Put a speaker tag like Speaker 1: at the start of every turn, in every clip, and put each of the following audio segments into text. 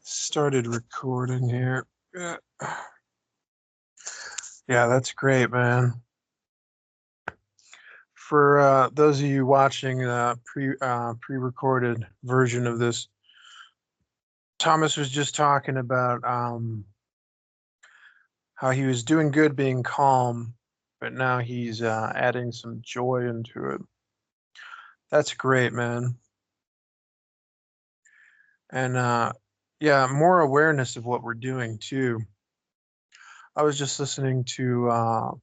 Speaker 1: started recording here. Yeah, that's great, man. For those of you watching pre-recorded version of this, Thomas was just talking about how he was doing good being calm, but now he's adding some joy into it. That's great, man. And yeah, more awareness of what we're doing too. I was just listening to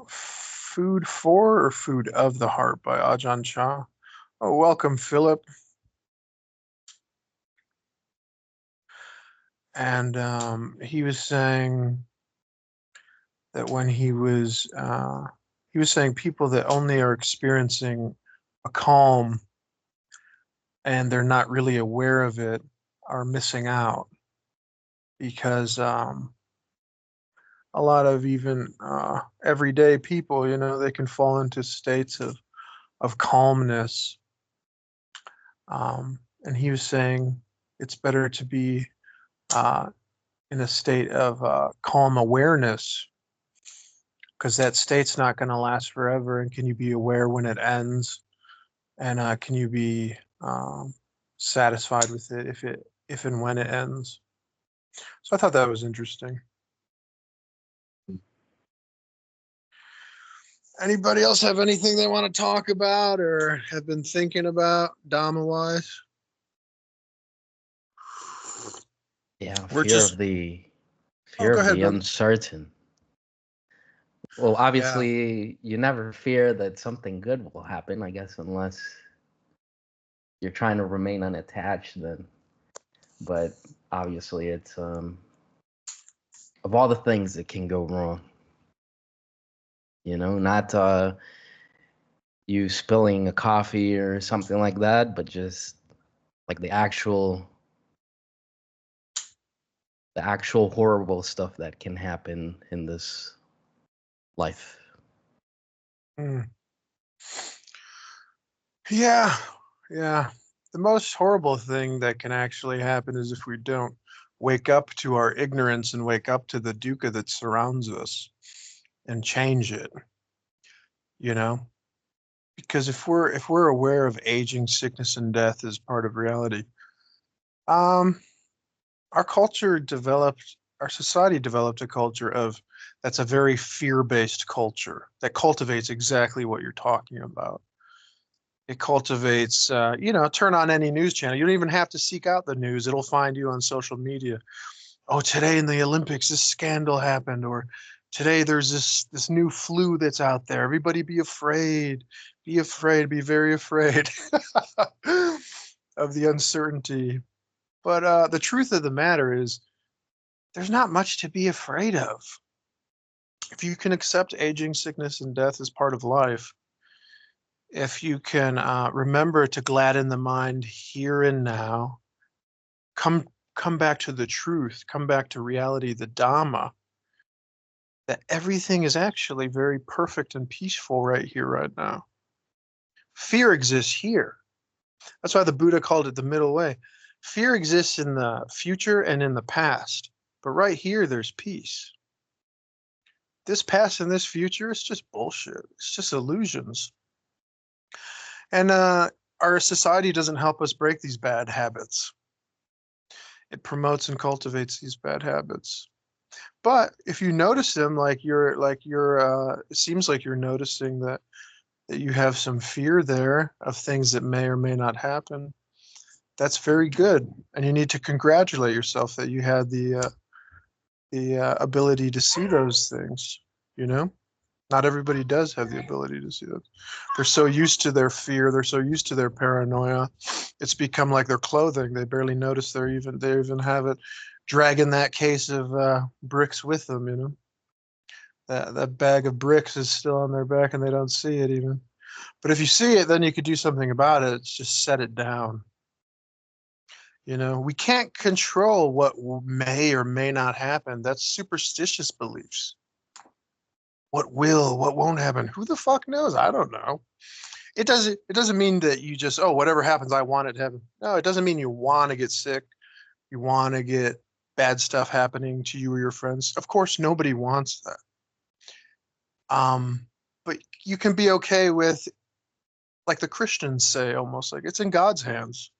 Speaker 1: Food for or Food of the Heart by Ajahn Chah. Oh, welcome, Philip. And he was saying that when he was saying people that only are experiencing a calm and they're not really aware of it are missing out, because a lot of even everyday people, they can fall into states of calmness. And he was saying it's better to be in a state of calm awareness, because that state's not going to last forever. And can you be aware when it ends? And can you be satisfied with it if and when it ends? So I thought that was interesting. Anybody else have anything they want to talk about or have been thinking about Dhamma-wise?
Speaker 2: Yeah, fear of the uncertain. Well, obviously, you never fear that something good will happen, I guess, unless you're trying to remain unattached then. But obviously, it's of all the things that can go wrong, not you spilling a coffee or something like that, but just like the actual horrible stuff that can happen in this life.
Speaker 1: Yeah. The most horrible thing that can actually happen is if we don't wake up to our ignorance and wake up to the dukkha that surrounds us and change it. Because if we're aware of aging, sickness, and death as part of reality, our society developed a culture that's a very fear-based culture that cultivates exactly what you're talking about. It cultivates, turn on any news channel. You don't even have to seek out the news. It'll find you on social media. Oh, today in the Olympics, this scandal happened, or today there's this new flu that's out there. Everybody be afraid, be very afraid of the uncertainty. But the truth of the matter is, there's not much to be afraid of. If you can accept aging, sickness, and death as part of life, if you can remember to gladden the mind here and now, come back to the truth, come back to reality, the Dhamma, that everything is actually very perfect and peaceful right here, right now. Fear exists here. That's why the Buddha called it the middle way. Fear exists in the future and in the past, but right here, there's peace. This past and this future, it's just bullshit. It's just illusions. And our society doesn't help us break these bad habits. It promotes and cultivates these bad habits. But if you notice them, it seems like you're noticing that you have some fear there of things that may or may not happen. That's very good, and you need to congratulate yourself that you had the ability to see those things. Not everybody does have the ability to see that. They're so used to their fear. They're so used to their paranoia. It's become like their clothing. They barely notice they even have it, dragging that case of bricks with them. That bag of bricks is still on their back and they don't see it even. But if you see it, then you could do something about it. It's just set it down. We can't control what may or may not happen. That's superstitious beliefs. What won't happen? Who the fuck knows? I don't know. It doesn't mean that you just, whatever happens, I want it to happen. No, it doesn't mean you want to get sick. You want to get bad stuff happening to you or your friends. Of course, nobody wants that. But you can be okay with, like the Christians say, almost like it's in God's hands.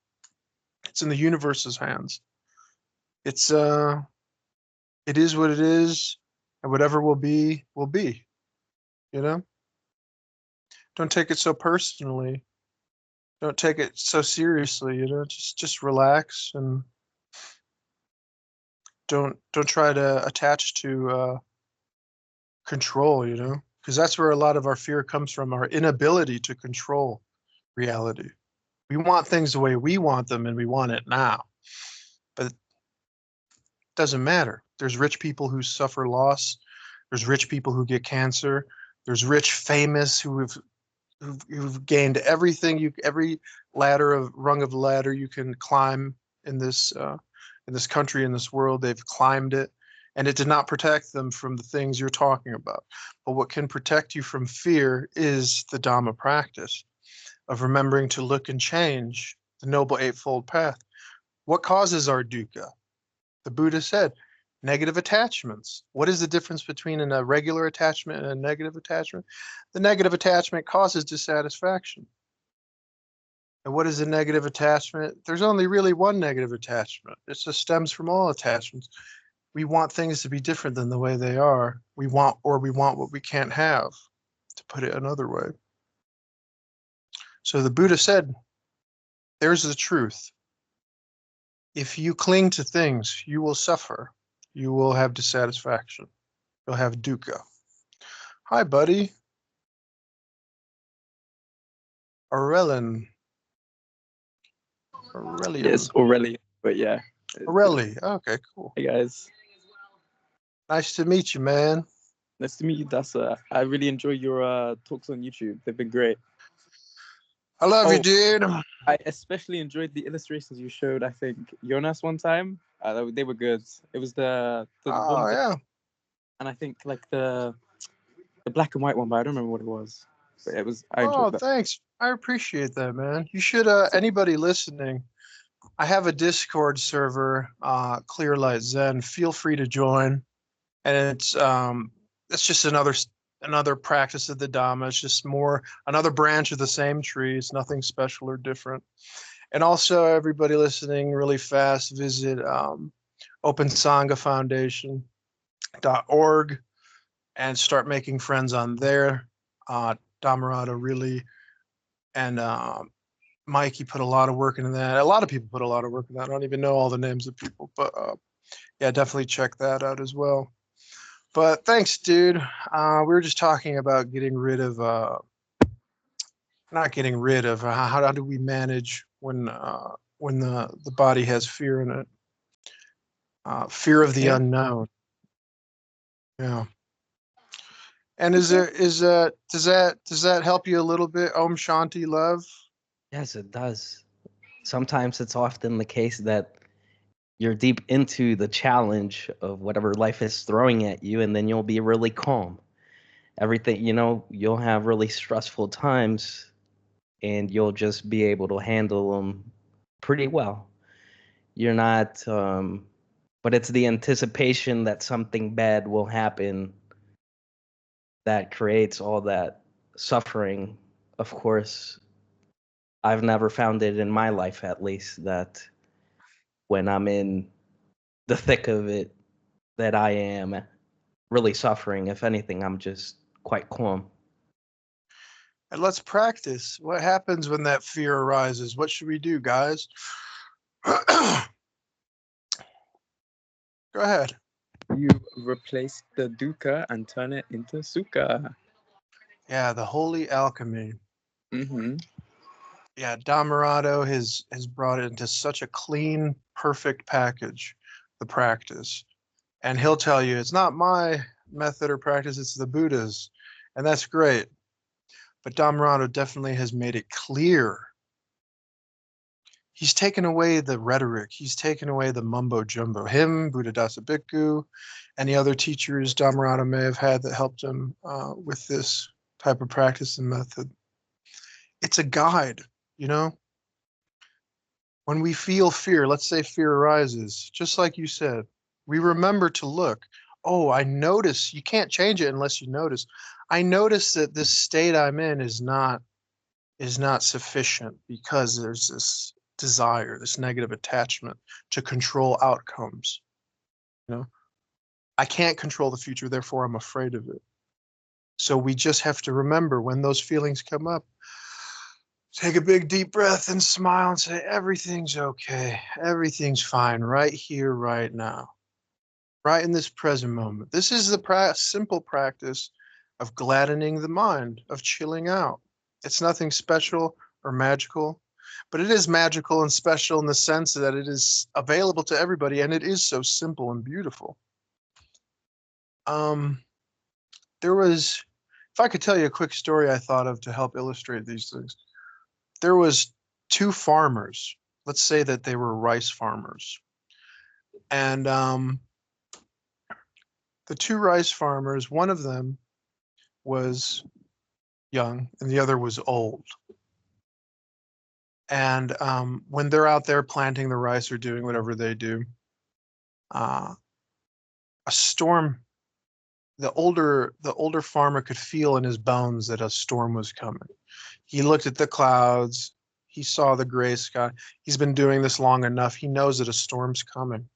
Speaker 1: It's in the universe's hands. It's it is what it is, and whatever will be, will be. You know? Don't take it so personally. Don't take it so seriously, you know, just relax and don't try to attach to control, you know, because that's where a lot of our fear comes from, our inability to control reality. We want things the way we want them and we want it now. But it doesn't matter. There's rich people who suffer loss. There's rich people who get cancer. There's rich, famous who've gained everything, every rung of the ladder you can climb in this country, in this world. They've climbed it, and it did not protect them from the things you're talking about. But what can protect you from fear is the Dhamma practice of remembering to look and change, the Noble Eightfold Path. What causes our dukkha? The Buddha said, negative attachments. What is the difference between a regular attachment and a negative attachment? The negative attachment causes dissatisfaction. And what is a negative attachment? There's only really one negative attachment. It just stems from all attachments. We want things to be different than the way they are. We want what we can't have, to put it another way. So the Buddha said, there's the truth. If you cling to things, you will suffer. You will have dissatisfaction. You'll have dukkha. Hi, buddy. Aurelian.
Speaker 3: Yes, Aurelian, but yeah.
Speaker 1: Aureli. Okay, cool.
Speaker 3: Hey, guys.
Speaker 1: Nice to meet you, man.
Speaker 3: Nice to meet you, Dasa. I really enjoy your talks on YouTube. They've been great.
Speaker 1: I love you, dude.
Speaker 3: I especially enjoyed the illustrations you showed, I think, Jonas one time. They were good. It was the one
Speaker 1: yeah.
Speaker 3: And I think like the black and white one, but I don't remember what it was. But it was. I enjoyed that.
Speaker 1: Thanks. I appreciate that, man. You should. Anybody listening, I have a Discord server, Clear Light Zen. Feel free to join, and it's just another practice of the Dhamma. It's just another branch of the same tree. It's nothing special or different. And also, everybody listening, really fast, visit Open Sangha Foundation.org and start making friends on there. Dhammarato really, and Mike, he put a lot of work into that. A lot of people put a lot of work in that. I don't even know all the names of people, but yeah, definitely check that out as well. But thanks, dude. We were just talking about getting rid of, not getting rid of, how do we manage when the body has fear in it? Fear of the unknown. Yeah. And does that help you a little bit? Om Shanti, love?
Speaker 2: Yes, it does. Sometimes it's often the case that you're deep into the challenge of whatever life is throwing at you, and then you'll be really calm. Everything, you'll have really stressful times, and you'll just be able to handle them pretty well. You're not, but it's the anticipation that something bad will happen that creates all that suffering. Of course, I've never found it in my life, at least, that when I'm in the thick of it, that I am really suffering. If anything, I'm just quite calm.
Speaker 1: And let's practice. What happens when that fear arises? What should we do, guys? Go ahead.
Speaker 3: You replace the dukkha and turn it into sukha.
Speaker 1: Yeah, the holy alchemy.
Speaker 3: Mm-hmm.
Speaker 1: Yeah, Dhammarato has brought it into such a clean, perfect package, the practice. And he'll tell you, it's not my method or practice, it's the Buddha's. And that's great. But Dhammarato definitely has made it clear. He's taken away the rhetoric. He's taken away the mumbo jumbo. Him, Buddhadasa Bhikkhu, and the other teachers Dhammarato may have had that helped him with this type of practice and method. It's a guide, When we feel fear, let's say fear arises, just like you said, we remember to look. Oh, I notice. You can't change it unless you notice. I notice that this state I'm in is not sufficient because there's this desire, this negative attachment to control outcomes. You know, I can't control the future, therefore I'm afraid of it. So we just have to remember when those feelings come up, take a big deep breath and smile and say, everything's okay. Everything's fine right here, right now, right in this present moment. This is the simple practice of gladdening the mind, of chilling out. It's nothing special or magical, but it is magical and special in the sense that it is available to everybody, and it is so simple and beautiful. There was, if I could tell you a quick story I thought of to help illustrate these things. There was two farmers. Let's say that they were rice farmers. And the two rice farmers, one of them was young and the other was old. And when they're out there planting the rice or doing whatever they do, a storm, the older farmer could feel in his bones that a storm was coming. He looked at the clouds. He saw the gray sky. He's been doing this long enough. He knows that a storm's coming.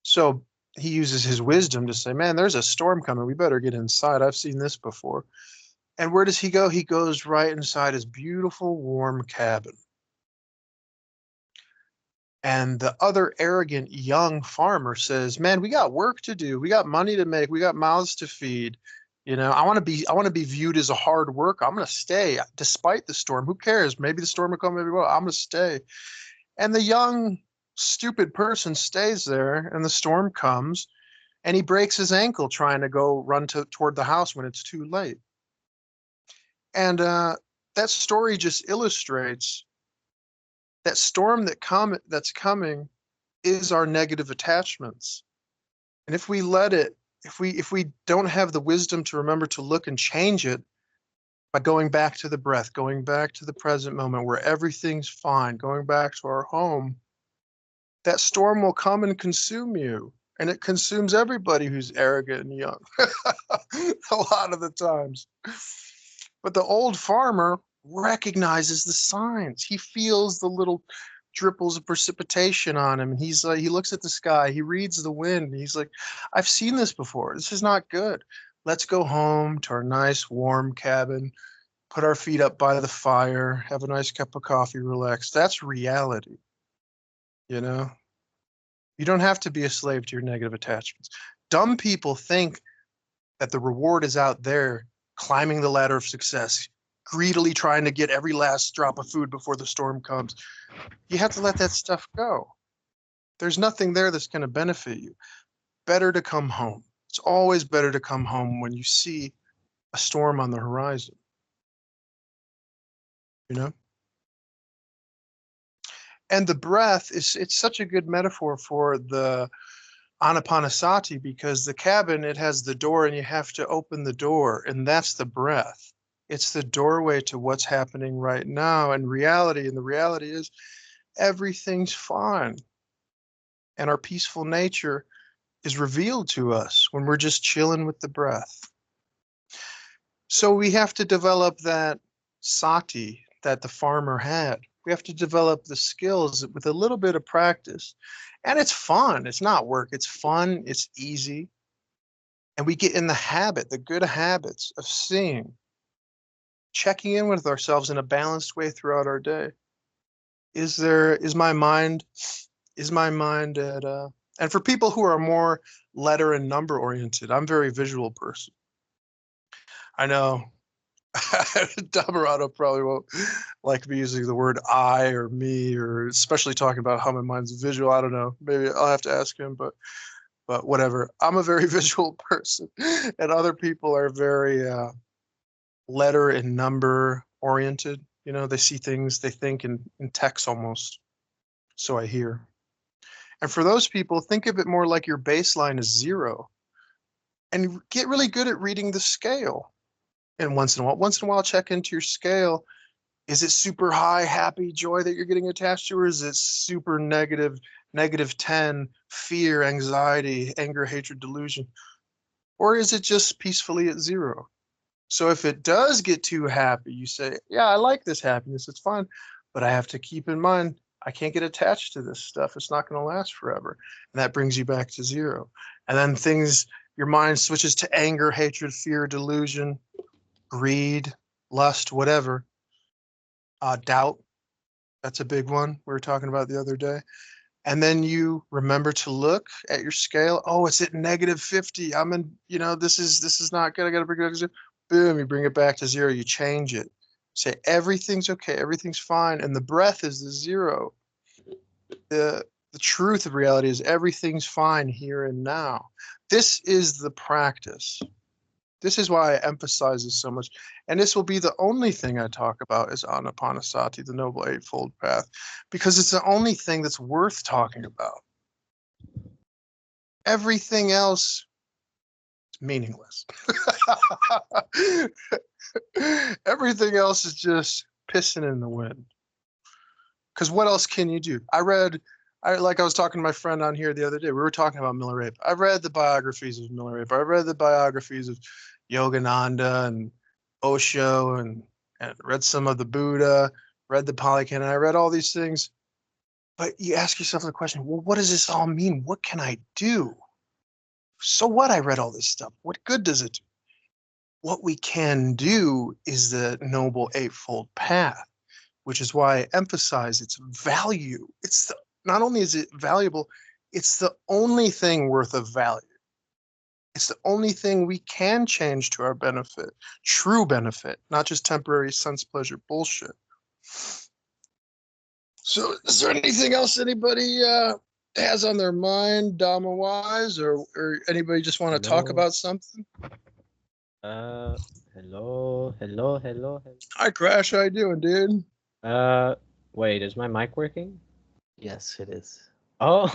Speaker 1: So he uses his wisdom to say, man, there's a storm coming. We better get inside. I've seen this before. And where does he go? He goes right inside his beautiful, warm cabin. And the other arrogant young farmer says, man, we got work to do. We got money to make. We got mouths to feed. You know, I want to be viewed as a hard worker. I'm going to stay despite the storm. Who cares? Maybe the storm will come, maybe it won't. I'm going to stay. And the young, stupid person stays there, and the storm comes, and he breaks his ankle trying to go run toward the house when it's too late. And that story just illustrates that storm that's coming is our negative attachments. And if we let it, if we don't have the wisdom to remember to look and change it by going back to the breath, going back to the present moment where everything's fine, going back to our home, that storm will come and consume you. And it consumes everybody who's arrogant and young a lot of the times. But the old farmer recognizes the signs. He feels the little dripples of precipitation on him. He's like, he looks at the sky, he reads the wind. He's like, I've seen this before. This is not good. Let's go home to our nice warm cabin, put our feet up by the fire, have a nice cup of coffee, relax. That's reality. You know, you don't have to be a slave to your negative attachments. Dumb people think that the reward is out there, climbing the ladder of success, greedily trying to get every last drop of food before the storm comes. You have to let that stuff go. There's nothing there that's going to benefit you. Better to come home. It's always better to come home when you see a storm on the horizon. You know? And the breath it's such a good metaphor for the anapanasati, because the cabin, it has the door and you have to open the door, and that's the breath. It's the doorway to what's happening right now and reality. And the reality is everything's fine. And our peaceful nature is revealed to us when we're just chilling with the breath. So we have to develop that sati that the farmer had. We have to develop the skills with a little bit of practice. And it's fun. It's not work. It's fun. It's easy. And we get in the habit, the good habits of seeing, checking in with ourselves in a balanced way throughout our day. Is my mind at and for people who are more letter and number oriented, I'm a very visual person. I know Dhammarato probably won't like me using the word I or me, or especially talking about how my mind's visual. I don't know. Maybe I'll have to ask him, but whatever. I'm a very visual person, and other people are very letter and number oriented. You know, they see things, they think in text almost. So I hear. And for those people, think of it more like your baseline is 0, and get really good at reading the scale. And once in a while, check into your scale Is it super high, happy, joy that you're getting attached to, or is it super negative, -10, fear, anxiety, anger, hatred, delusion? Or is it just peacefully at 0? So if it does get too happy, you say, yeah, I like this happiness, it's fine, but I have to keep in mind, I can't get attached to this stuff. It's not going to last forever. And that brings you back to 0. And then your mind switches to anger, hatred, fear, delusion, greed, lust, whatever. Doubt, that's a big one we were talking about the other day. And then you remember to look at your scale. Oh, it's at -50. I'm in, this is not good. I got to bring it up to 0. Boom, you bring it back to 0. You change it. Say everything's okay, everything's fine, and the breath is the 0. The truth of reality is everything's fine here and now. This is the practice. This is why I emphasize this so much. And this will be the only thing I talk about is Anapanasati, the Noble Eightfold Path, because it's the only thing that's worth talking about. Everything else is meaningless. Everything else is just pissing in the wind. Because what else can you do? I was talking to my friend on here the other day. We were talking about Milarepa. I read the biographies of Milarepa. I read the biographies of Yogananda and Osho and read some of the Buddha, read the Pali Canon. I read all these things. But you ask yourself the question, well, what does this all mean? What can I do? So what? I read all this stuff. What good does it do? What we can do is the Noble Eightfold Path, which is why I emphasize its value. Not only is it valuable, it's the only thing worth of value. It's the only thing we can change to our benefit, true benefit, not just temporary sense pleasure bullshit. So is there anything else anybody has on their mind, Dhamma-wise, or anybody just want to talk about something?
Speaker 4: Hello.
Speaker 1: Hi, Crash. How you doing, dude?
Speaker 4: Wait, is my mic working?
Speaker 2: Yes, it is.
Speaker 4: Oh,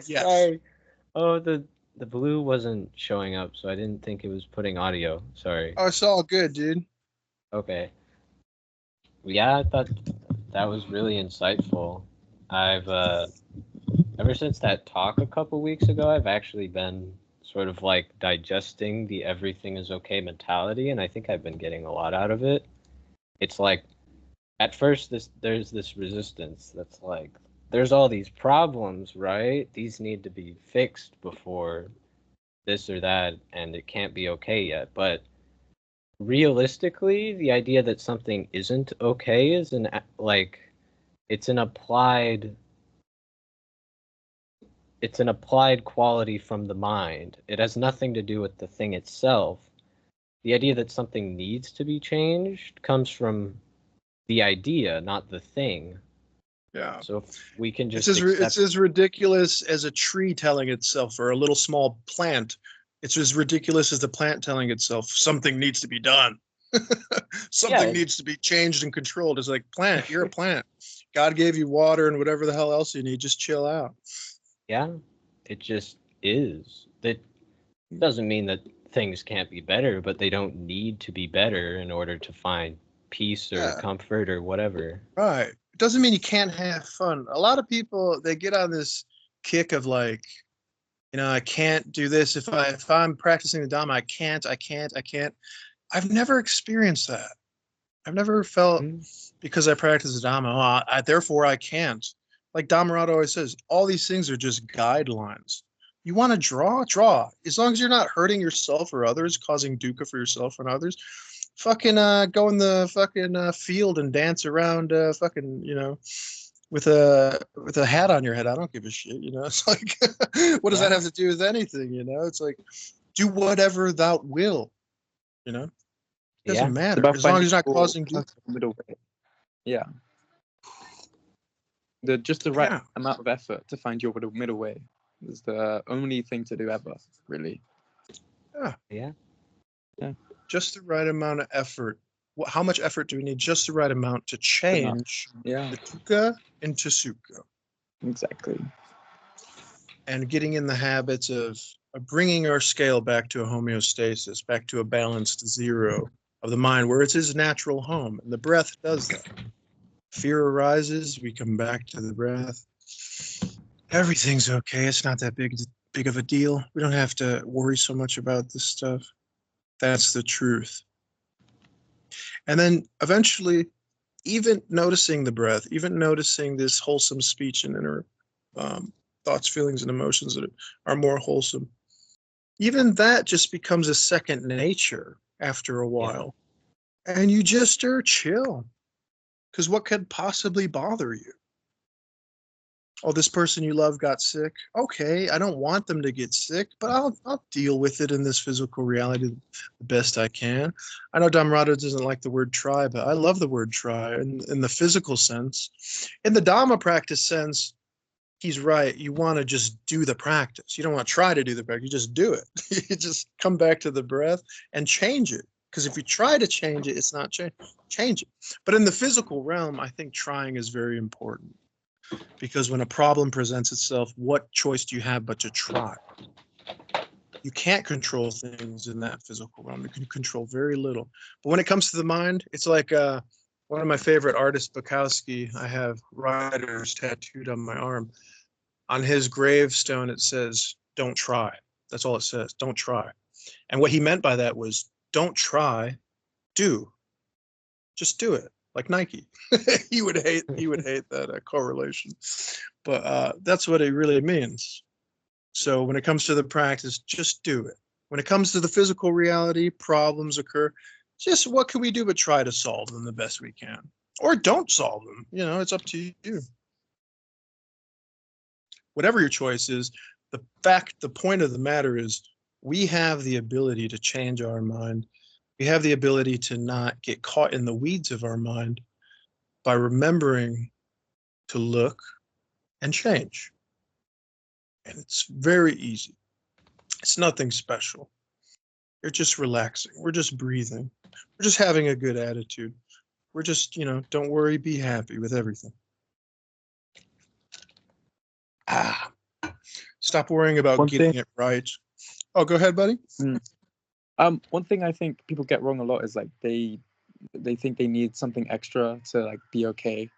Speaker 1: yes.
Speaker 4: Sorry. Oh, the blue wasn't showing up, so I didn't think it was putting audio. Sorry.
Speaker 1: Oh, it's all good, dude.
Speaker 4: Okay. Yeah, I thought that was really insightful. I've ever since that talk a couple weeks ago, I've actually been sort of like digesting the everything is okay mentality, and I think I've been getting a lot out of it. It's like at first there's this resistance that's like there's all these problems, right? These need to be fixed before this or that, and it can't be okay yet. But realistically, the idea that something isn't okay is it's an applied quality from the mind. It has nothing to do with the thing itself. The idea that something needs to be changed comes from the idea, not the thing.
Speaker 1: Yeah.
Speaker 4: So if we can just
Speaker 1: it's as ridiculous as a tree telling itself, or a little small plant. It's as ridiculous as the plant telling itself something needs to be done. Something needs to be changed and controlled. It's like, plant, you're a plant. God gave you water and whatever the hell else you need. Just chill out.
Speaker 4: Yeah, it just is. That doesn't mean that things can't be better, but they don't need to be better in order to find peace or comfort or whatever.
Speaker 1: Right. It doesn't mean you can't have fun. A lot of people, they get on this kick of like, I can't do this. If I'm practicing the Dhamma, I can't. I've never experienced that. I've never felt because I practice the Dhamma, therefore I can't. Like Dhammarato always says, all these things are just guidelines. You want to draw. As long as you're not hurting yourself or others, causing dukkha for yourself and others, fucking go in the fucking field and dance around with a hat on your head. I don't give a shit, It's like, what does that have to do with anything, It's like, do whatever thou will, It doesn't matter as long as you're not causing
Speaker 3: middle way. Yeah. Just the right amount of effort to find your middle way is the only thing to do ever, really.
Speaker 4: Yeah.
Speaker 1: Just the right amount of effort. How much effort do we need? Just the right amount to change the dukkha into sukha.
Speaker 3: Exactly.
Speaker 1: And getting in the habits of bringing our scale back to a homeostasis, back to a balanced 0, of the mind, where it's his natural home. And the breath does that. Fear arises, we come back to the breath. Everything's okay. It's not that big of a deal. We don't have to worry so much about this stuff. That's the truth. And then eventually, even noticing the breath, even noticing this wholesome speech and inner thoughts, feelings, and emotions that are more wholesome, even that just becomes a second nature after a while. Yeah. And you just are chill. Because what could possibly bother you? Oh, this person you love got sick. Okay, I don't want them to get sick, but I'll deal with it in this physical reality the best I can. I know Dhammarato doesn't like the word try, but I love the word try in the physical sense. In the Dhamma practice sense, he's right. You want to just do the practice. You don't want to try to do the practice. You just do it. You just come back to the breath and change it. Because if you try to change it, it's not change it. But in the physical realm, I think trying is very important. Because when a problem presents itself, what choice do you have but to try? You can't control things in that physical realm. You can control very little. But when it comes to the mind, it's like one of my favorite artists, Bukowski. I have writers tattooed on my arm. On his gravestone, it says, "Don't try." That's all it says. Don't try. And what he meant by that was, don't try, do. Just do it, like Nike. he would hate that correlation, but that's what it really means. So when it comes to the practice, just do it. When it comes to the physical reality, problems occur. Just what can we do but try to solve them the best we can, or don't solve them. It's up to you. Whatever your choice is, the point of the matter is, we have the ability to change our mind. We have the ability to not get caught in the weeds of our mind by remembering to look and change. And it's very easy. It's nothing special. You're just relaxing. We're just breathing. We're just having a good attitude. We're just, don't worry, be happy with everything. Stop worrying about getting it right. Oh, go ahead, buddy.
Speaker 3: One thing I think people get wrong a lot is like they think they need something extra to like be okay,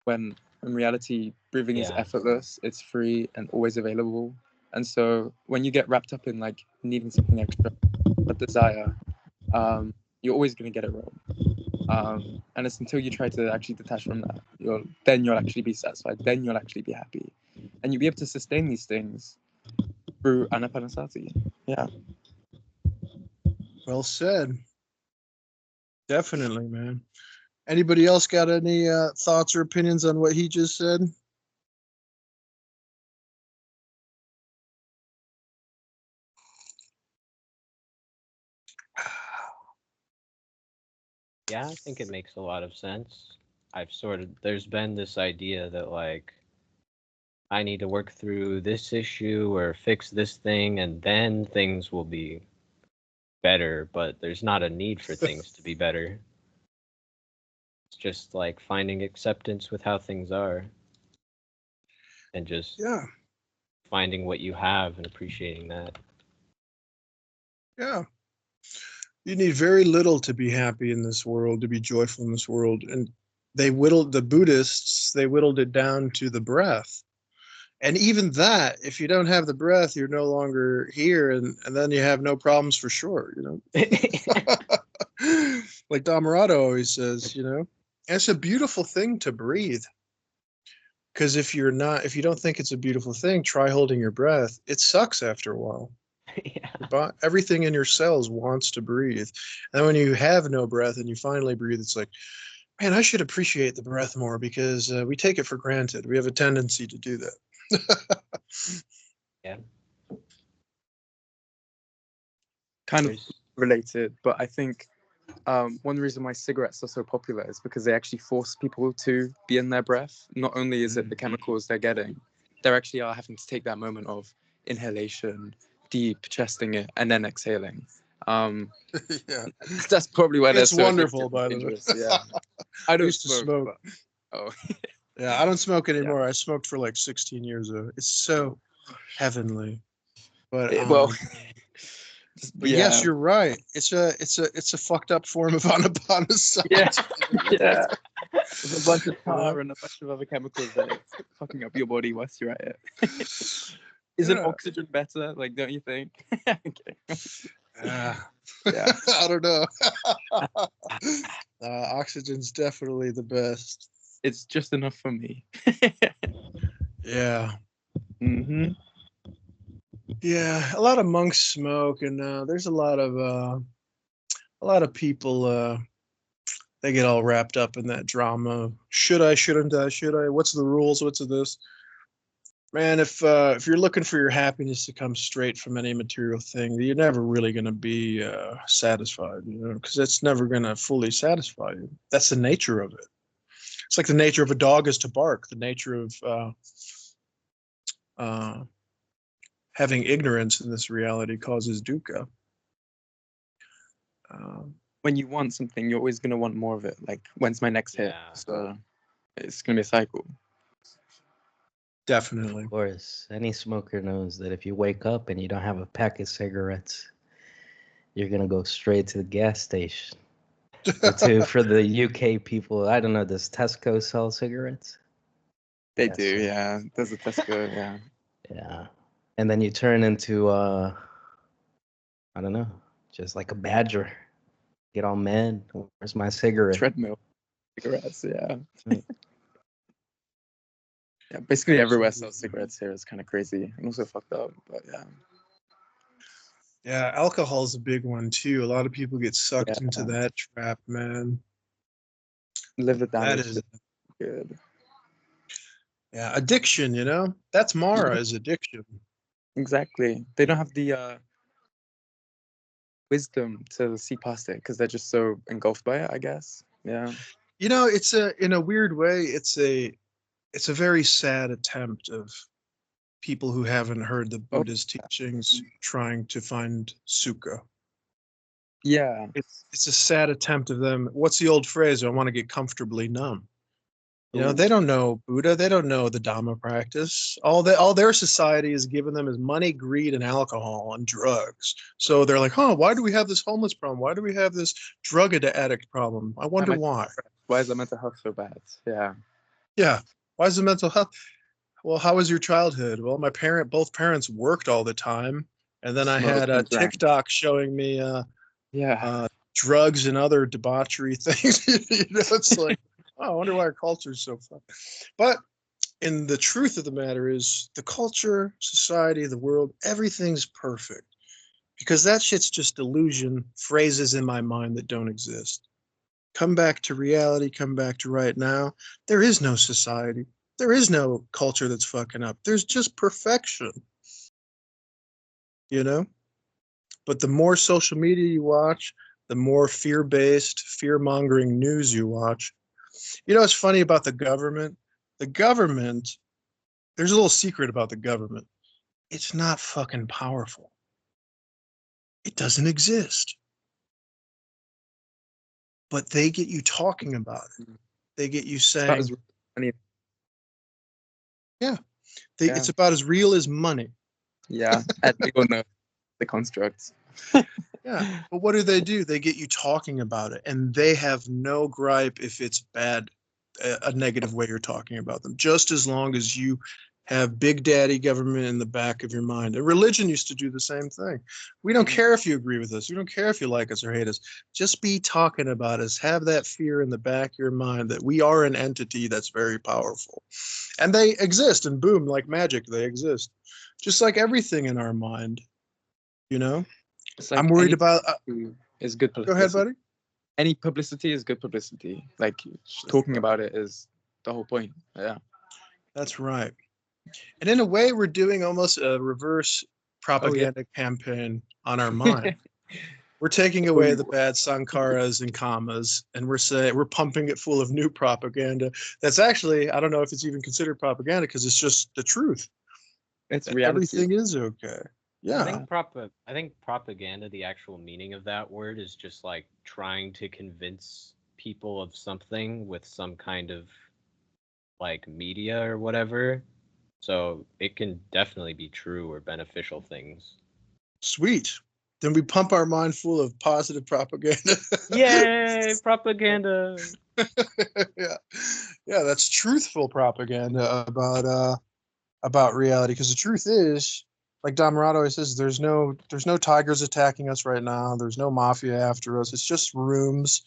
Speaker 3: when in reality breathing is effortless, it's free and always available. And so when you get wrapped up in like needing something extra, a desire, you're always going to get it wrong. And it's until you try to actually detach from that, you'll actually be satisfied, then you'll actually be happy, and you'll be able to sustain these things through anapanasati. Yeah.
Speaker 1: Well said. Definitely, man. Anybody else got any thoughts or opinions on what he just said?
Speaker 4: Yeah, I think it makes a lot of sense. There's been this idea that like, I need to work through this issue or fix this thing and then things will be better, but there's not a need for things to be better. It's just like finding acceptance with how things are and just finding what you have and appreciating that.
Speaker 1: Yeah. You need very little to be happy in this world, to be joyful in this world. And the Buddhists whittled it down to the breath. And even that, if you don't have the breath, you're no longer here, and then you have no problems for sure, Like Dhammarato always says, And it's a beautiful thing to breathe. Because if you don't think it's a beautiful thing, try holding your breath. It sucks after a while. Yeah. Everything in your cells wants to breathe. And when you have no breath and you finally breathe, it's like, man, I should appreciate the breath more, because we take it for granted. We have a tendency to do that.
Speaker 4: Yeah.
Speaker 3: Kind of related, but I think one reason why cigarettes are so popular is because they actually force people to be in their breath. Not only is it the chemicals they're getting, they actually are having to take that moment of inhalation, deep chesting it, and then exhaling. That's probably why
Speaker 1: it's so wonderful, by the way.
Speaker 3: Yeah. I don't
Speaker 1: used to smoke.
Speaker 3: But,
Speaker 1: yeah, I don't smoke anymore. I smoked for like 16 years ago. It's so heavenly. But But yes, you're right. It's a fucked up form of anapanasati.
Speaker 3: Yeah. There's a bunch of tar and a bunch of other chemicals that it's fucking up your body whilst you're at it. Isn't oxygen better? Like, don't you think? Okay.
Speaker 1: I don't know. Oxygen's definitely the best.
Speaker 3: It's just enough for me.
Speaker 1: Yeah.
Speaker 3: Mm-hmm.
Speaker 1: Yeah, a lot of monks smoke, and there's a lot of people. They get all wrapped up in that drama. Should I? Shouldn't I? Should I? What's the rules? What's this? Man, if you're looking for your happiness to come straight from any material thing, you're never really going to be satisfied, because it's never going to fully satisfy you. That's the nature of it. It's like the nature of a dog is to bark. The nature of having ignorance in this reality causes dukkha.
Speaker 3: When you want something, you're always going to want more of it. Like, when's my next hit? So it's going to be a cycle.
Speaker 1: Definitely.
Speaker 2: Of course, any smoker knows that if you wake up and you don't have a pack of cigarettes, you're going to go straight to the gas station. For the UK people, I don't know, does Tesco sell cigarettes?
Speaker 3: They do, yeah. There's a Tesco, yeah.
Speaker 2: Yeah. And then you turn into, I don't know, just like a badger. Get all mad. Where's my cigarette?
Speaker 3: Treadmill cigarettes, yeah. Yeah, basically everywhere sells cigarettes here. It's kind of crazy and also fucked up, but yeah.
Speaker 1: Yeah, alcohol is a big one too. A lot of people get sucked into that trap, man.
Speaker 3: Liver damage.
Speaker 1: That is
Speaker 3: good.
Speaker 1: Yeah, addiction, that's Mara is addiction.
Speaker 3: Exactly. They don't have the wisdom to see past it because they're just so engulfed by it, I guess. Yeah.
Speaker 1: It's in a weird way, it's a very sad attempt of people who haven't heard the Buddha's teachings trying to find sukha.
Speaker 3: Yeah.
Speaker 1: It's a sad attempt of them. What's the old phrase? I want to get comfortably numb. They don't know Buddha. They don't know the Dhamma practice. All their society has given them is money, greed, and alcohol and drugs. So they're like, why do we have this homeless problem? Why do we have this drug addict problem? I wonder why.
Speaker 3: Why is the mental health so bad? Yeah.
Speaker 1: Yeah. Why is the mental health? Well, how was your childhood? Well, both parents worked all the time. And then I had a TikTok showing me drugs and other debauchery things. It's like, I wonder why our culture is so fun. But in the truth of the matter is the culture, society, the world, everything's perfect. Because that shit's just delusion, phrases in my mind that don't exist. Come back to reality, come back to right now. There is no society. There is no culture that's fucking up. There's just perfection. But the more social media you watch, the more fear-based, fear-mongering news you watch. What's funny about the government? The government, there's a little secret about the government. It's not fucking powerful. It doesn't exist. But they get you talking about it. They get you saying, it's about as real as money.
Speaker 3: Yeah, and we all know the constructs.
Speaker 1: Yeah, but what do? They get you talking about it, and they have no gripe if it's bad, a negative way you're talking about them, just as long as you have big daddy government in the back of your mind. And religion used to do the same thing. We don't care if you agree with us. We don't care if you like us or hate us. Just be talking about us. Have that fear in the back of your mind that we are an entity that's very powerful. And they exist, and boom, like magic, they exist. Just like everything in our mind,
Speaker 3: Like
Speaker 1: I'm worried about...
Speaker 3: is good publicity.
Speaker 1: Go ahead, buddy.
Speaker 3: Any publicity is good publicity. Like, talking about it is the whole point. Yeah.
Speaker 1: That's right. And in a way, we're doing almost a reverse propaganda campaign on our mind. We're taking away the bad sankharas and kamas, and we're pumping it full of new propaganda. That's actually, I don't know if it's even considered propaganda because it's just the truth.
Speaker 3: It's reality.
Speaker 1: Everything is okay. Yeah.
Speaker 4: I think propaganda, the actual meaning of that word, is just like trying to convince people of something with some kind of like media or whatever. So it can definitely be true or beneficial things.
Speaker 1: Sweet. Then we pump our mind full of positive propaganda.
Speaker 4: Yay, propaganda.
Speaker 1: Yeah, that's truthful propaganda about reality, because the truth is, like Dhammarato always says, there's no tigers attacking us right now. There's no mafia after us. It's just rooms.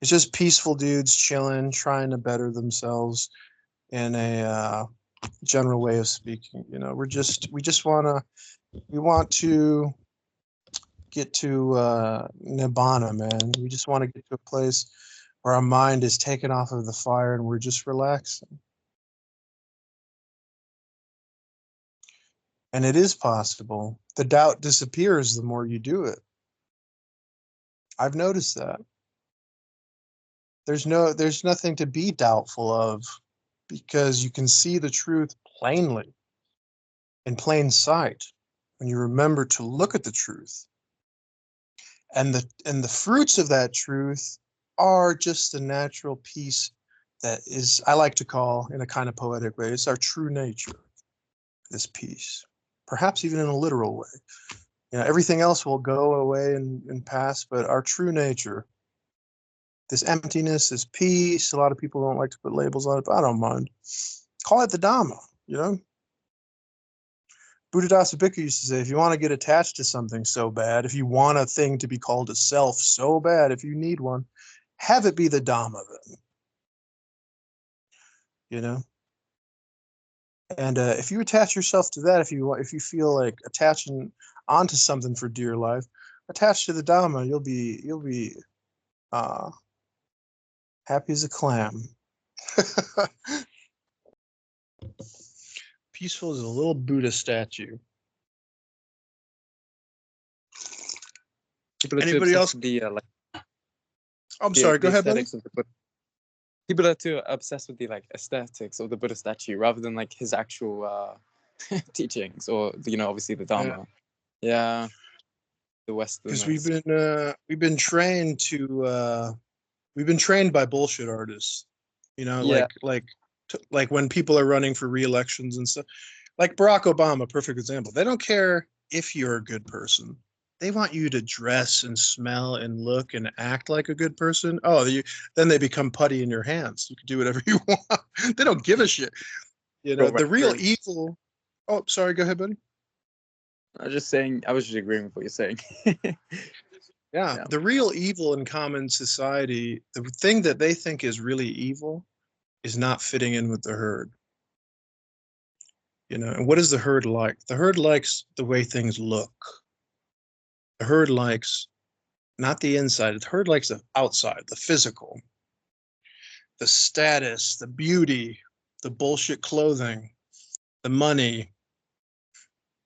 Speaker 1: It's just peaceful dudes chilling, trying to better themselves in a general way of speaking. You know, we want to get to nibbana, man. We just want to get to a place where our mind is taken off of the fire and we're just relaxing. And it is possible. The doubt disappears the more you do it. I've noticed that. There's nothing to be doubtful of, because you can see the truth plainly, in plain sight, when you remember to look at the truth. And the fruits of that truth are just the natural peace that is, I like to call, in a kind of poetic way, it's our true nature, this peace. Perhaps even in a literal way. You know, everything else will go away and pass, but our true nature, this emptiness, this peace, a lot of people don't like to put labels on it, but I don't mind. Call it the Dhamma, you know? Buddhadasa Bhikkhu used to say, if you want to get attached to something so bad, if you want a thing to be called a self so bad, if you need one, have it be the Dhamma then. You know? And if you attach yourself to that, if you feel like attaching onto something for dear life, attach to the Dhamma, you'll be happy as a clam. Peaceful as a little Buddha statue. Anybody else? I'm sorry. Go ahead, buddy.
Speaker 3: People are too obsessed with the like aesthetics of the Buddha statue rather than like his actual teachings, or obviously the Dhamma. Yeah, the Western.
Speaker 1: Because we've been trained to we've been trained by bullshit artists. You know, like when people are running for re-elections and stuff. Like Barack Obama, perfect example. They don't care if you're a good person. They want you to dress and smell and look and act like a good person. Then they become putty in your hands. You can do whatever you want. They don't give a shit. You know, the real evil. Oh, sorry. Go ahead, buddy.
Speaker 3: I was just agreeing with what you're saying.
Speaker 1: Yeah, the real evil in common society, the thing that they think is really evil, is not fitting in with the herd. You know, and what is the herd like? The herd likes the way things look. The herd likes not the inside. The herd likes the outside, the physical, the status, the beauty, the bullshit clothing, the money,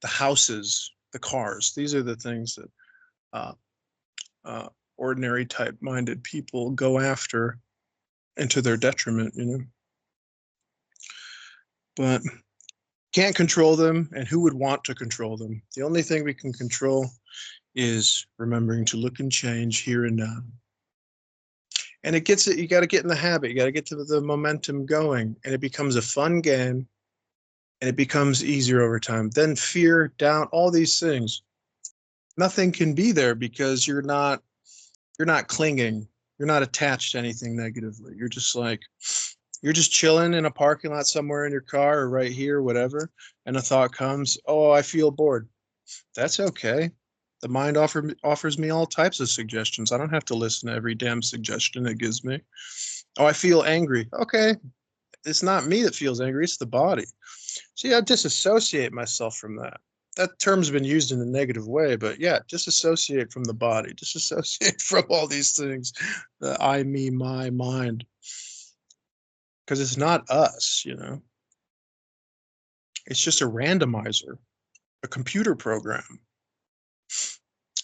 Speaker 1: the houses, the cars. These are the things that ordinary type-minded people go after, and to their detriment, you know. But can't control them, and who would want to control them? The only thing we can control is remembering to look and change here and now. And you got to get in the habit. You got to get to the momentum going, and it becomes a fun game, and it becomes easier over time. Then fear, doubt, all these things, nothing can be there because you're not clinging. You're not attached to anything negatively. You're just chilling in a parking lot somewhere in your car or right here, whatever. And a thought comes, oh, I feel bored. That's okay. The mind offers me all types of suggestions. I don't have to listen to every damn suggestion it gives me. Oh, I feel angry. Okay. It's not me that feels angry. It's the body. See, I disassociate myself from that. That term's been used in a negative way, but yeah, disassociate from the body. Disassociate from all these things. The I, me, my, mind. Because it's not us, you know. It's just a randomizer, a computer program.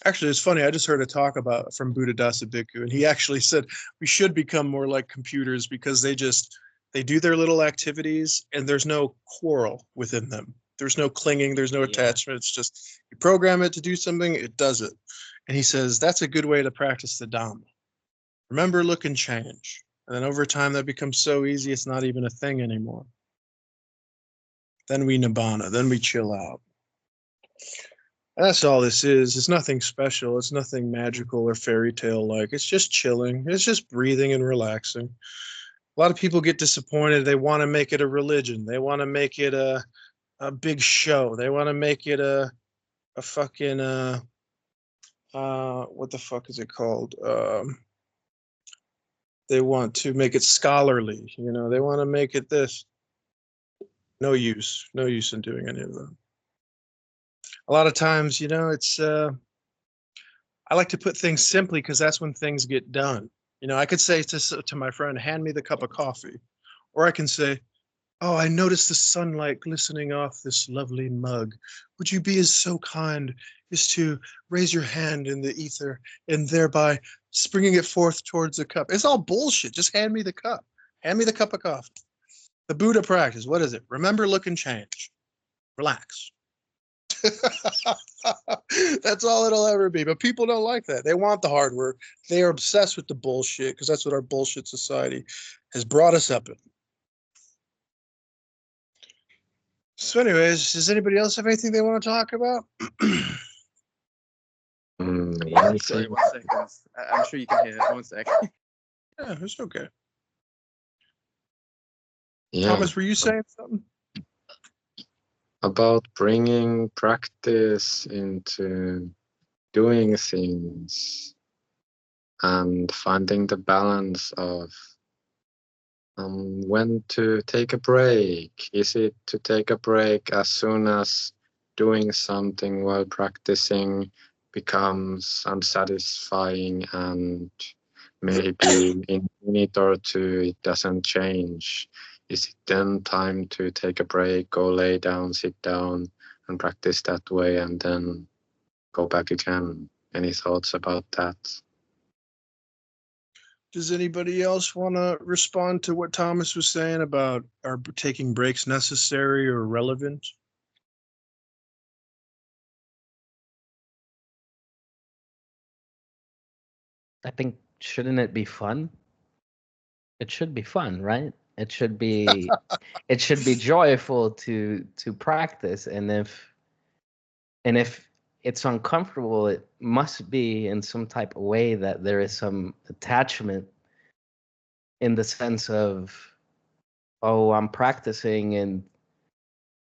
Speaker 1: Actually, it's funny. I just heard a talk from Buddhadasa Bhikkhu, and he actually said we should become more like computers because they do their little activities, and there's no quarrel within them. There's no clinging. There's no attachment. It's just you program it to do something, it does it. And he says that's a good way to practice the Dhamma. Remember, look, and change. And then over time, that becomes so easy, it's not even a thing anymore. Then we nibbana. Then we chill out. That's all this is. It's nothing special. It's nothing magical or fairy tale like. It's just chilling. It's just breathing and relaxing. A lot of people get disappointed. They want to make it a religion. They want to make it a big show. They want to make it a fucking what the fuck is it called? They want to make it scholarly. You know, they want to make it this. No use in doing any of that. A lot of times, you know, it's I like to put things simply because that's when things get done. You know, I could say to my friend, hand me the cup of coffee. Or I can say, oh, I noticed the sunlight glistening off this lovely mug. Would you be so kind as to raise your hand in the ether and thereby springing it forth towards the cup? It's all bullshit. Just hand me the cup. Hand me the cup of coffee. The Buddha practice, what is it? Remember, look, and change. Relax. That's all it'll ever be. But people don't like that. They want the hard work. They are obsessed with the bullshit because that's what our bullshit society has brought us up in. So anyways, does anybody else have anything they want to talk about?
Speaker 3: Sorry, 1 second. I'm sure you can hear it. 1 second.
Speaker 1: Yeah, it's okay.
Speaker 5: Yeah.
Speaker 1: Thomas, were you saying something?
Speaker 5: About bringing practice into doing things and finding the balance of when to take a break. Is it to take a break as soon as doing something while practicing becomes unsatisfying and maybe in a minute or two it doesn't change? Is it then time to take a break, go lay down, sit down and practice that way and then go back again? Any thoughts about that?
Speaker 1: Does anybody else want to respond to what Thomas was saying about are taking breaks necessary or relevant?
Speaker 2: I think, shouldn't it be fun? It should be fun, right? It should be it should be joyful to practice, and if it's uncomfortable, it must be in some type of way that there is some attachment in the sense of, oh, I'm practicing and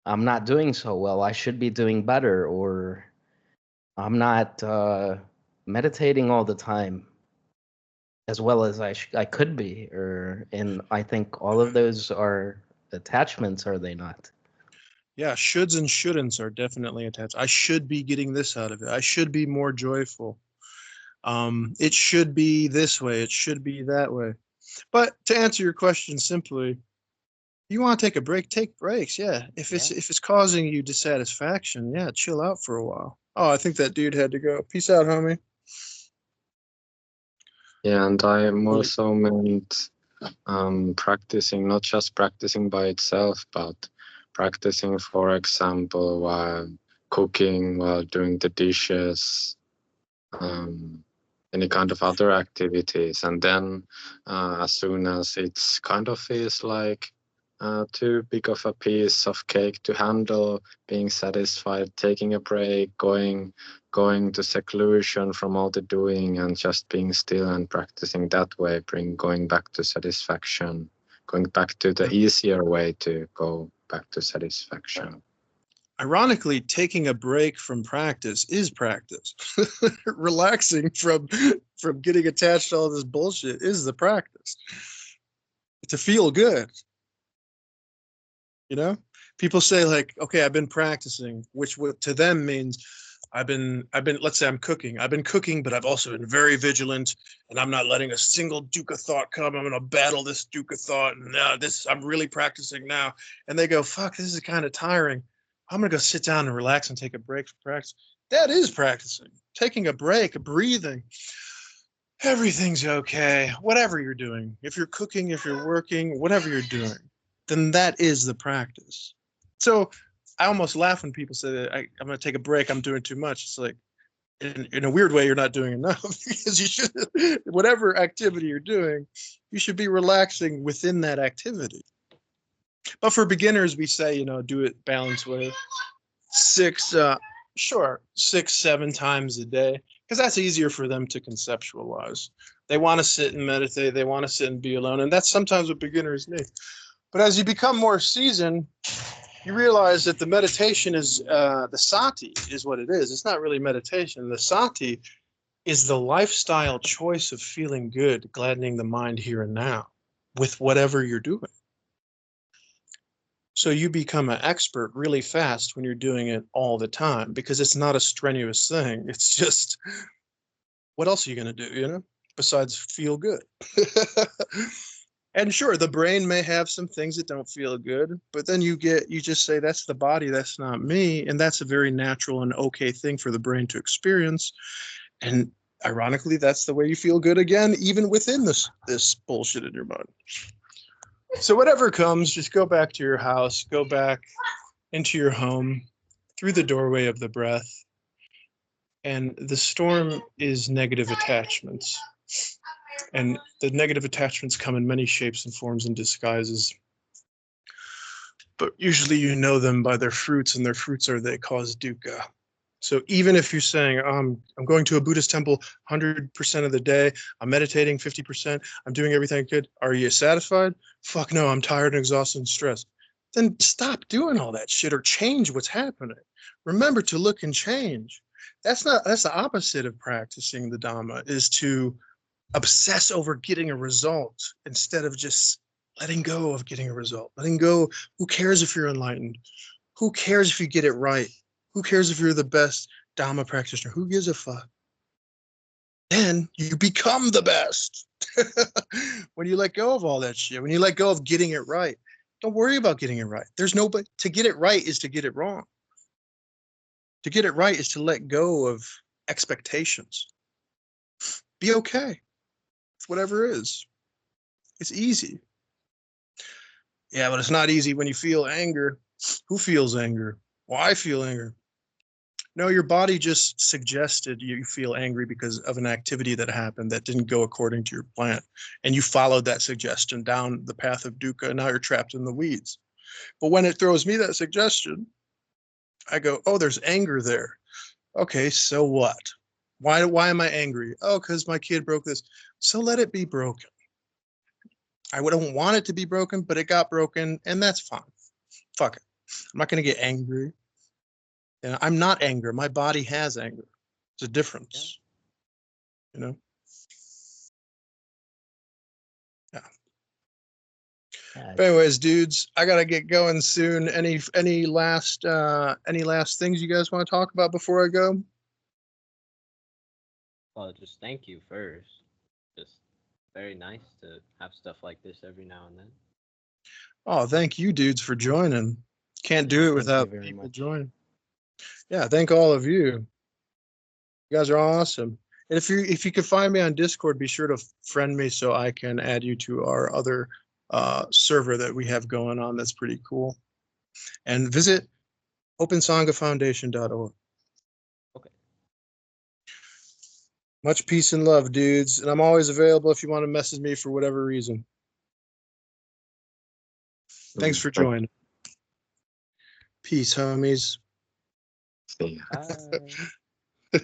Speaker 2: I'm not doing so well. I should be doing better, or I'm not meditating all the time as well as I could be, and I think all of those are attachments, are they not?
Speaker 1: Yeah, shoulds and shouldn'ts are definitely attached. I should be getting this out of it. I should be more joyful. It should be this way. It should be that way. But to answer your question simply, you want to take a break, take breaks. Yeah. If it's causing you dissatisfaction, yeah, chill out for a while. Oh, I think that dude had to go. Peace out, homie.
Speaker 5: Yeah, and I also meant practicing, not just practicing by itself, but practicing, for example, while cooking, while doing the dishes, any kind of other activities. And then as soon as it's kind of feels like too big of a piece of cake to handle, being satisfied, taking a break, going to seclusion from all the doing and just being still and practicing that way, going back to satisfaction, going back to the easier way to go back to satisfaction.
Speaker 1: Ironically, taking a break from practice is practice. Relaxing from getting attached to all this bullshit is the practice. To feel good. You know, people say like, okay, I've been practicing, which to them means I've been, let's say I'm cooking. I've been cooking, but I've also been very vigilant and I'm not letting a single dukkha thought come. I'm going to battle this dukkha thought. And now I'm really practicing now. And they go, fuck, this is kind of tiring. I'm going to go sit down and relax and take a break from practice. That is practicing. Taking a break, breathing. Everything's okay. Whatever you're doing. If you're cooking, if you're working, whatever you're doing, then that is the practice. So I almost laugh when people say that I'm going to take a break. I'm doing too much. It's like, in a weird way, you're not doing enough because you should, whatever activity you're doing, you should be relaxing within that activity. But for beginners, we say, do it balanced way. 6 Sure, 6, 7 times a day, because that's easier for them to conceptualize. They want to sit and meditate. They want to sit and be alone, and that's sometimes what beginners need. But as you become more seasoned, you realize that the meditation is the sati is what it is. It's not really meditation. The sati is the lifestyle choice of feeling good, gladdening the mind here and now with whatever you're doing. So you become an expert really fast when you're doing it all the time, because it's not a strenuous thing. It's just, what else are you going to do, besides feel good? And sure, the brain may have some things that don't feel good, but then you just say, that's the body, that's not me. And that's a very natural and okay thing for the brain to experience. And ironically, that's the way you feel good again, even within this bullshit in your mind. So whatever comes, just go back to your house, go back into your home through the doorway of the breath. And the storm is negative attachments. And the negative attachments come in many shapes and forms and disguises. But usually you know them by their fruits, and their fruits are they cause dukkha. So even if you're saying, I'm going to a Buddhist temple 100% of the day, I'm meditating 50%, I'm doing everything good, are you satisfied? Fuck no, I'm tired and exhausted and stressed. Then stop doing all that shit or change what's happening. Remember to look and change. That's the opposite of practicing the Dhamma, is to obsess over getting a result instead of just letting go of getting a result. Letting go, who cares if you're enlightened? Who cares if you get it right? Who cares if you're the best Dhamma practitioner? Who gives a fuck? Then you become the best. When you let go of all that shit, when you let go of getting it right, don't worry about getting it right. There's nobody. To get it right is to get it wrong. To get it right is to let go of expectations. Be okay with whatever is. It's easy. Yeah, but it's not easy when you feel anger. Who feels anger? Well, I feel anger. No, your body just suggested you feel angry because of an activity that happened that didn't go according to your plan. And you followed that suggestion down the path of dukkha, and now you're trapped in the weeds. But when it throws me that suggestion, I go, oh, there's anger there. Okay, so what? Why am I angry? Oh, because my kid broke this. So let it be broken. I don't want it to be broken, but it got broken, and that's fine. Fuck it. I'm not going to get angry. And I'm not anger. My body has anger. It's a difference. Yeah. Yeah. But anyways, dudes, I gotta get going soon. Any last things you guys want to talk about before I go?
Speaker 4: Well, just thank you first. Just very nice to have stuff like this every now and then.
Speaker 1: Oh, thank you, dudes, for joining. Can't do it without people joining. Yeah, thank all of you. You guys are awesome. And if you could find me on Discord, be sure to friend me so I can add you to our other server that we have going on. That's pretty cool. And visit opensanghafoundation.org.
Speaker 4: Okay.
Speaker 1: Much peace and love, dudes. And I'm always available if you want to message me for whatever reason. Thanks for joining. Peace, homies.
Speaker 5: See ya.
Speaker 4: Bye.